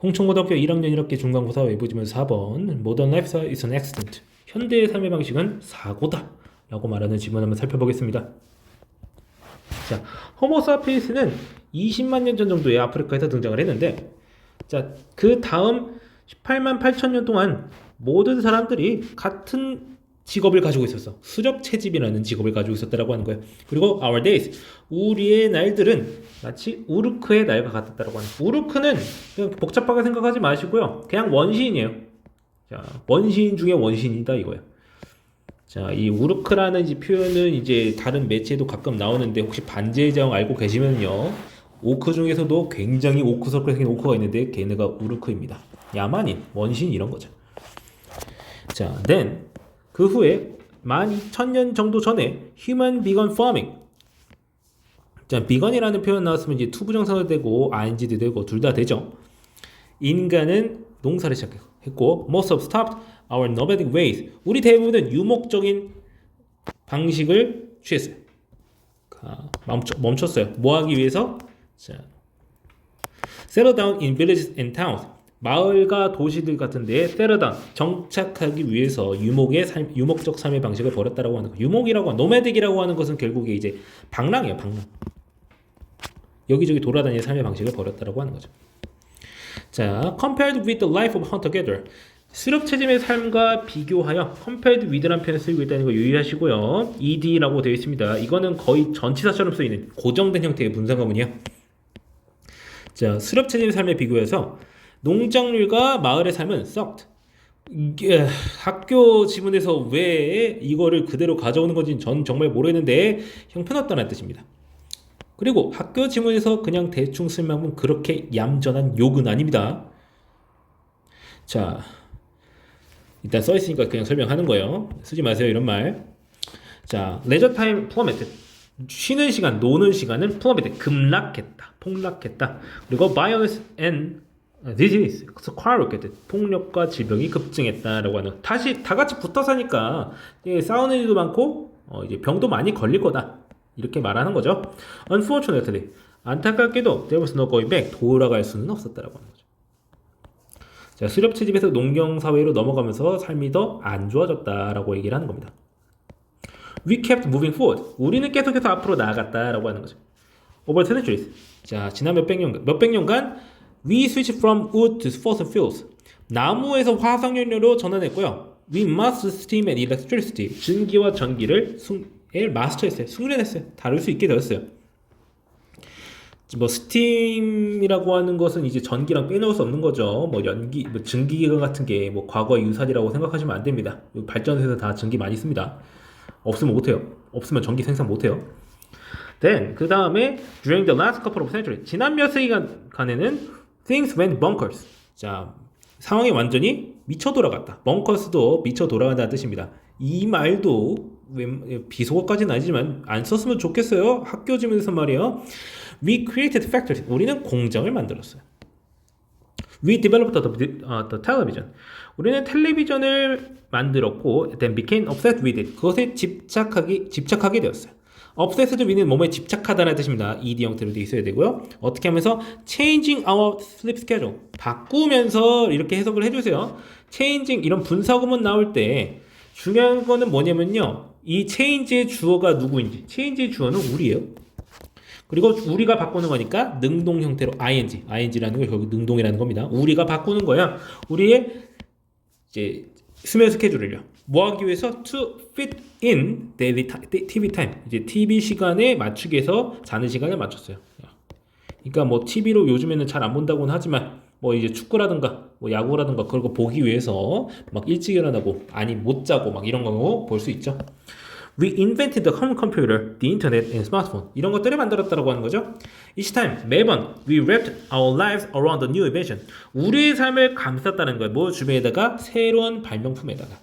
홍천고등학교 1학년 1학기 중간고사 외부지문 4번 Modern lifestyle is an accident. 현대의 삶의 방식은 사고다 라고 말하는 지문 한번 살펴보겠습니다. 자, 호모 사피엔스는 20만 년 전 정도에 아프리카에서 등장을 했는데, 자, 그 다음 18만 8천 년 동안 모든 사람들이 같은 직업을 가지고 있었어. 수렵 채집이라는 직업을 가지고 있었다라고 하는 거예요. 그리고 our days, 우리의 날들은 마치 우르크의 날과 같았다라고 하는 거예요. 우르크는 그냥 복잡하게 생각하지 마시고요. 그냥 원시인이에요. 자, 원시인 중에 원시인이다 이거예요. 자, 이 우르크라는 이 표현은 이제 다른 매체에도 가끔 나오는데 혹시 반지의 제왕 알고 계시면요. 오크 중에서도 굉장히 오크스럽게 생긴 오크가 있는데 걔네가 우르크입니다. 야만인, 원시인 이런 거죠. 자, then 그 후에 12,000년 정도 전에 Human Began Farming. 자, 비건이라는 표현 나왔으면 이제 투부정사도 되고 ing도 되고 둘 다 되죠. 인간은 농사를 시작했고 most of stopped our nomadic ways. 우리 대부분은 유목적인 방식을 취했어요. 멈췄어요. 뭐 하기 위해서? 자, settle down in villages and towns. 마을과 도시들 같은데 세르단 정착하기 위해서 유목적 삶의 방식을 버렸다라고 하는 거. 유목이라고 하는 노매딕이라고 하는 것은 결국에 이제 방랑이에요. 방랑. 여기저기 돌아다니는 삶의 방식을 버렸다라고 하는 거죠. 자, compared with the life of hunter-gatherer. 수렵채집의 삶과 비교하여 compared with라는 표현을 쓰고 있다는 거 유의하시고요. ed라고 되어 있습니다. 이거는 거의 전치사처럼 쓰이는 고정된 형태의 분사구문이에요. 자, 수렵채집의 삶에 비교해서 농작물과 마을의 삶은 sucked. 이게 학교 지문에서 왜 이거를 그대로 가져오는 건지 전 정말 모르겠는데 형편없다는 뜻입니다. 그리고 학교 지문에서 그냥 대충 쓸 만큼 그렇게 얌전한 욕은 아닙니다. 자, 일단 써있으니까 그냥 설명하는 거예요. 쓰지 마세요 이런 말. 자, leisure time plummeted. 쉬는 시간, 노는 시간은 plummeted. 급락했다, 폭락했다. 그리고 violence and disease skyrocketed. 폭력과 질병이 급증했다라고 하는. 다시 다 같이 붙어 사니까 싸우는 일도 많고 이제 병도 많이 걸릴 거다. 이렇게 말하는 거죠. Unfortunately, 안타깝게도 there was no going back. 돌아갈 수는 없었다라고 하는 거죠. 자, 수렵채집에서 농경사회로 넘어가면서 삶이 더 안 좋아졌다라고 얘기를 하는 겁니다. We kept moving forward. 우리는 계속해서 앞으로 나아갔다라고 하는 거죠. Over centuries. 자, 지난 몇백 년간 we switched from wood to fossil fuels. 나무에서 화석연료로 전환했고요. We mastered steam and electricity. 증기와 전기를 마스터했어요. 숙련했어요. 다룰 수 있게 되었어요. 뭐 스팀이라고 하는 것은 이제 전기랑 빼놓을 수 없는 거죠. 뭐 연기, 뭐 증기기관 같은 게 뭐 과거의 유산이라고 생각하시면 안 됩니다. 발전소에서 다 전기 많이 씁니다. 없으면 못해요. 없으면 전기 생산 못해요. Then 그 다음에 during the last couple of centuries, 지난 몇 세기간에는 things went bonkers. 자, 상황이 완전히 미쳐 돌아갔다. bunkers도 미쳐 돌아간다는 뜻입니다. 이 말도 비속어까지는 아니지만 안 썼으면 좋겠어요. 학교 지문에서 말이에요. We created factories. 우리는 공장을 만들었어요. We developed the television. 우리는 텔레비전을 만들었고 then became obsessed with it. 그것에 집착하게 되었어요. obsessed with는 몸에 집착하다는 뜻입니다. ed 형태로 되어 있어야 되고요. 어떻게 하면서 changing our sleep schedule. 바꾸면서 이렇게 해석을 해주세요. changing 이런 분사구문 나올 때 중요한 거는 뭐냐면요. 이 change의 주어가 누구인지. change의 주어는 우리예요. 그리고 우리가 바꾸는 거니까 능동 형태로 ing라는 게 결국 능동이라는 겁니다. 우리가 바꾸는 거야. 우리의 이제 수면 스케줄을요. 뭐 하기 위해서 to fit in daily TV time. 이제 TV 시간에 맞추기 위해서 자는 시간을 맞췄어요. 그러니까 뭐 TV로 요즘에는 잘 안 본다고는 하지만 뭐 이제 축구라든가 뭐 야구라든가 그런 거 보기 위해서 막 일찍 일어나고 아니 못 자고 막 이런 거 볼 수 있죠. We invented the home computer, the internet, and smartphone. 이런 것들을 만들었다라고 하는 거죠. Each time, 매번 we wrapped our lives around a new invention. 우리의 삶을 감쌌다는 거예요. 뭐 주변에다가 새로운 발명품에다가.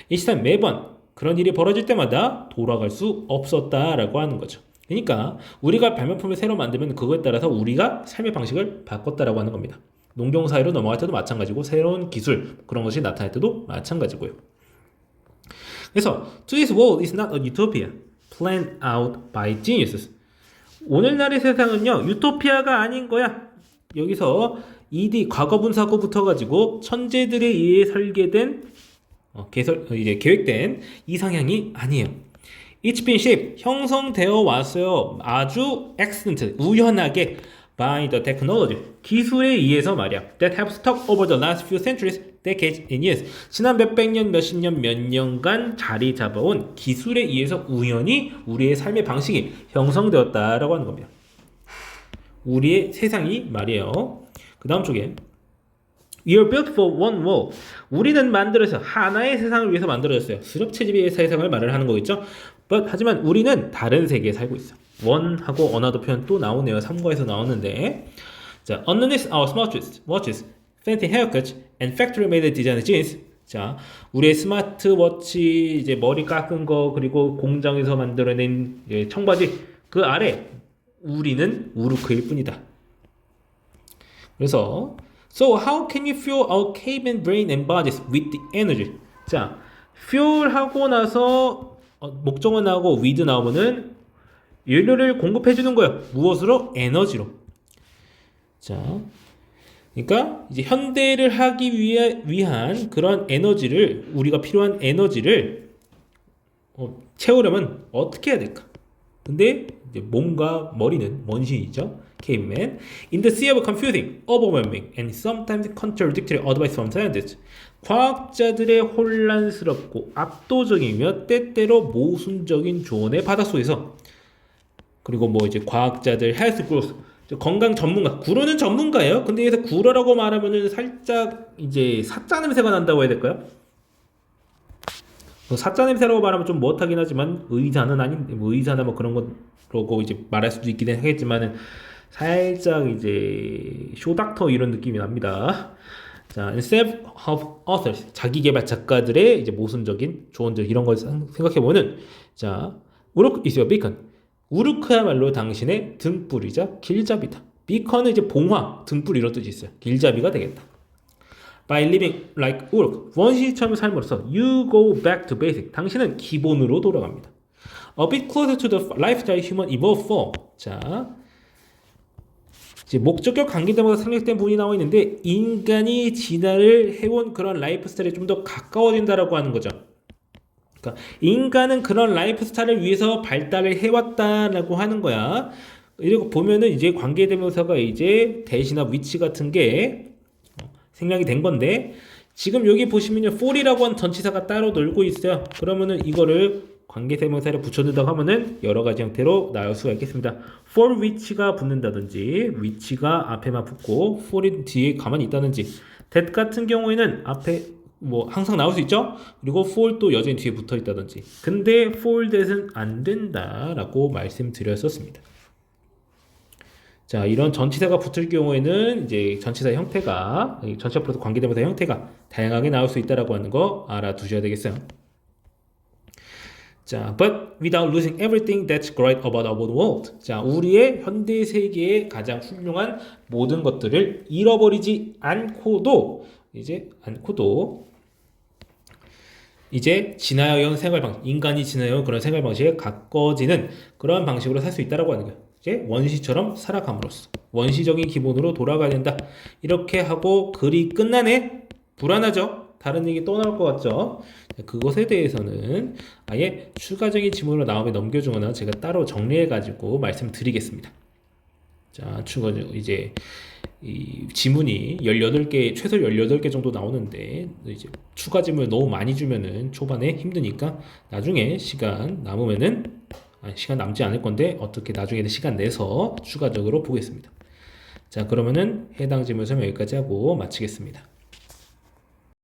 Each time, 매번 그런 일이 벌어질 때마다 돌아갈 수 없었다라고 하는 거죠. 그러니까 우리가 발명품을 새로 만들면 그거에 따라서 우리가 삶의 방식을 바꿨다라고 하는 겁니다. 농경사회로 넘어갈 때도 마찬가지고 새로운 기술 그런 것이 나타날 때도 마찬가지고요. 그래서 today's world is not a utopia planned out by geniuses. 오늘날의 세상은요 유토피아가 아닌 거야. 여기서 ed 과거분사구 붙어가지고 천재들에 의해 설계된 이제 계획된 이상향이 아니에요. It's been shaped 형성되어 왔어요. 아주 excellent 우연하게 by the technology 기술에 의해서 말이야. That have stuck over the last few centuries, decades and years. 지난 몇백 년, 몇십 년, 몇 년간 자리 잡아온 기술에 의해서 우연히 우리의 삶의 방식이 형성되었다라고 하는 겁니다. 우리의 세상이 말이에요. 그 다음 쪽에 We are built for one world. 우리는 만들어서 하나의 세상을 위해서 만들어졌어요. 수렵채집의 세상을 말을 하는 거겠죠. But 하지만 우리는 다른 세계에 살고 있어. one하고 another 표현 또 나오네요. 3과에서 나오는데 자, underneath our smartwatches, fancy haircuts, and factory-made designer jeans. 자, 우리의 스마트워치 이제 머리 깎은 거 그리고 공장에서 만들어낸 청바지 그 아래 우리는 우르크일 뿐이다. 그래서 So how can you fuel our caveman brain and bodies with the energy? 자, fuel하고 나서 목적어 나오고 with 나오면은 연료를 공급해 주는 거예요. 무엇으로? 에너지로. 자, 그러니까 이제 현대를 하기 위한 그런 에너지를 우리가 필요한 에너지를 채우려면 어떻게 해야 될까? 근데 이제 몸과 머리는 원신이죠. Caveman. In the sea of confusing, overwhelming, and sometimes contradictory advice from scientists. 과학자들의 혼란스럽고 압도적이며 때때로 모순적인 조언의 바닷속에서 그리고 뭐 이제 과학자들 헬스 그루스 건강 전문가 구로는 전문가예요. 근데 여기서 구로라고 말하면은 살짝 이제 사짜 냄새가 난다고 해야 될까요? 사짜 냄새라고 말하면 좀 못하긴 하지만 의사는 아닌데 뭐 의사나 뭐 그런 거라고 이제 말할 수도 있긴 하겠지만은 살짝 이제 쇼닥터 이런 느낌이 납니다. 자, instead of authors 자기계발 작가들의 이제 모순적인 조언들 이런 걸 생각해 보면 자, 우르크 is your beacon. 우르크야말로 당신의 등불이자 길잡이다. 비컨은 이제 봉화, 등불 이런 뜻이 있어요. 길잡이가 되겠다. By living like Uruk, 원시처럼 삶으로써 you go back to basic. 당신은 기본으로 돌아갑니다. A bit closer to the lifestyle human evolved for. 자, 이제 목적격 관계대명사 생략된 부분이 나와 있는데 인간이 진화를 해온 그런 라이프 스타일에 좀 더 가까워진다라고 하는 거죠. 그러니까 인간은 그런 라이프 스타일을 위해서 발달을 해왔다라고 하는 거야. 이렇게 보면은 이제 관계대명사가 이제 대시나 위치 같은 게 생략이 된 건데 지금 여기 보시면요 for이라고 하는 전치사가 따로 놀고 있어요. 그러면은 이거를 관계대명사를 붙여넣는다고 하면은 여러 가지 형태로 나올 수가 있겠습니다. for which가 붙는다든지 위치가 앞에만 붙고 for이 뒤에 가만히 있다든지 that 같은 경우에는 앞에 뭐 항상 나올 수 있죠. 그리고 for 또 여전히 뒤에 붙어 있다든지 근데 for that은 안 된다라고 말씀드렸었습니다. 자, 이런 전치사가 붙을 경우에는 이제 전치사 형태가 전치사 플러스 관계대명사 형태가 다양하게 나올 수 있다라고 하는 거 알아두셔야 되겠어요. 자, but without losing everything that's great about our world. 자, 우리의 현대 세계의 가장 훌륭한 모든 것들을 잃어버리지 않고도 이제 진화해온 생활 방식, 인간이 진화해온 그런 생활 방식에 가까워지는 그런 방식으로 살 수 있다라고 하는 거예요. 이제 원시처럼 살아감으로써 원시적인 기본으로 돌아가야 된다. 이렇게 하고 글이 끝나네. 불안하죠? 다른 얘기 또 나올 것 같죠? 그것에 대해서는 아예 추가적인 지문으로 다음에 넘겨주거나 제가 따로 정리해가지고 말씀드리겠습니다. 자, 이제 이 지문이 18개, 최소 18개 정도 나오는데 이제 추가 지문을 너무 많이 주면은 초반에 힘드니까 나중에 시간 남지 않을 건데 어떻게 나중에는 시간 내서 추가적으로 보겠습니다. 자, 그러면은 해당 지문 설명 여기까지 하고 마치겠습니다.